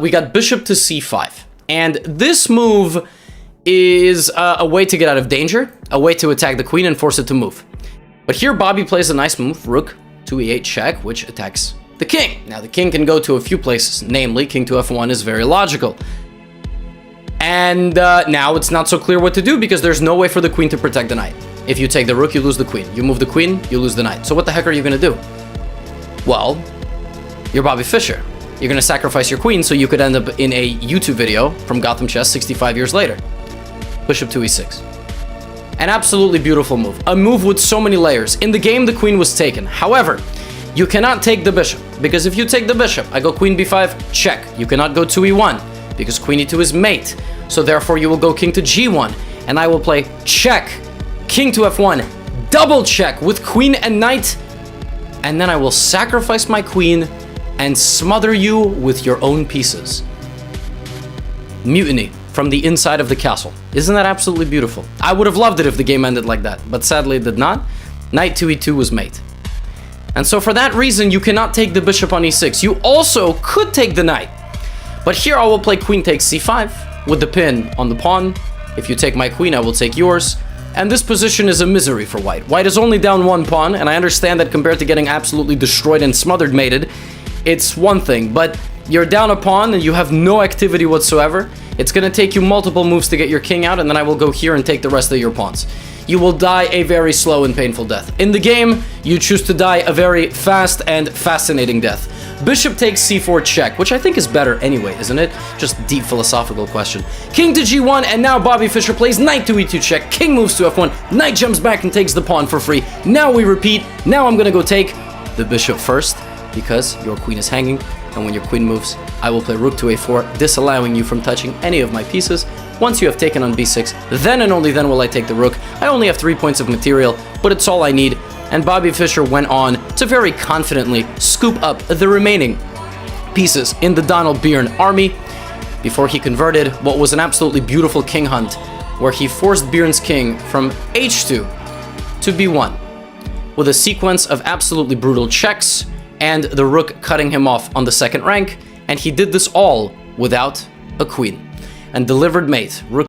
we got bishop to c5. And this move is a way to get out of danger, a way to attack the queen and force it to move. But here Bobby plays a nice move, rook to e8 check, which attacks the king. Now the king can go to a few places, namely king to f1 is very logical. And now it's not so clear what to do because there's no way for the queen to protect the knight. If you take the rook, you lose the queen. You move the queen, you lose the knight. So what the heck are you gonna do? Well, you're Bobby Fischer. You're gonna sacrifice your queen so you could end up in a YouTube video from Gotham Chess 65 years later. Bishop to e6. An absolutely beautiful move. A move with so many layers. In the game, the queen was taken. However, you cannot take the bishop, because if you take the bishop, I go queen b5, check. You cannot go to e1, because queen e2 is mate. So therefore, you will go king to g1, and I will play check, king to f1, double check with queen and knight, and then I will sacrifice my queen and smother you with your own pieces. Mutiny from the inside of the castle. Isn't that absolutely beautiful? I would have loved it if the game ended like that, but sadly it did not. Knight to e2 was mate. And so for that reason, you cannot take the bishop on e6. You also could take the knight. But here I will play queen takes c5 with the pin on the pawn. If you take my queen, I will take yours. And this position is a misery for white. White is only down one pawn, and I understand that compared to getting absolutely destroyed and smothered mated, it's one thing, but you're down a pawn and you have no activity whatsoever. It's gonna take you multiple moves to get your king out, and then I will go here and take the rest of your pawns. You will die a very slow and painful death. In the game, you choose to die a very fast and fascinating death. Bishop takes c4 check, which I think is better anyway, isn't it? Just deep philosophical question. King to g1, and now Bobby Fischer plays knight to e2 check. King moves to f1, knight jumps back and takes the pawn for free. Now we repeat. Now I'm gonna go take the bishop first, because your queen is hanging, and when your queen moves, I will play rook to a4, disallowing you from touching any of my pieces. Once you have taken on b6, then and only then will I take the rook. I only have 3 points of material, but it's all I need, and Bobby Fischer went on to very confidently scoop up the remaining pieces in the Donald Byrne army before he converted what was an absolutely beautiful king hunt, where he forced Byrne's king from h2 to b1 with a sequence of absolutely brutal checks and the rook cutting him off on the second rank, and he did this all without a queen and delivered mate. Rook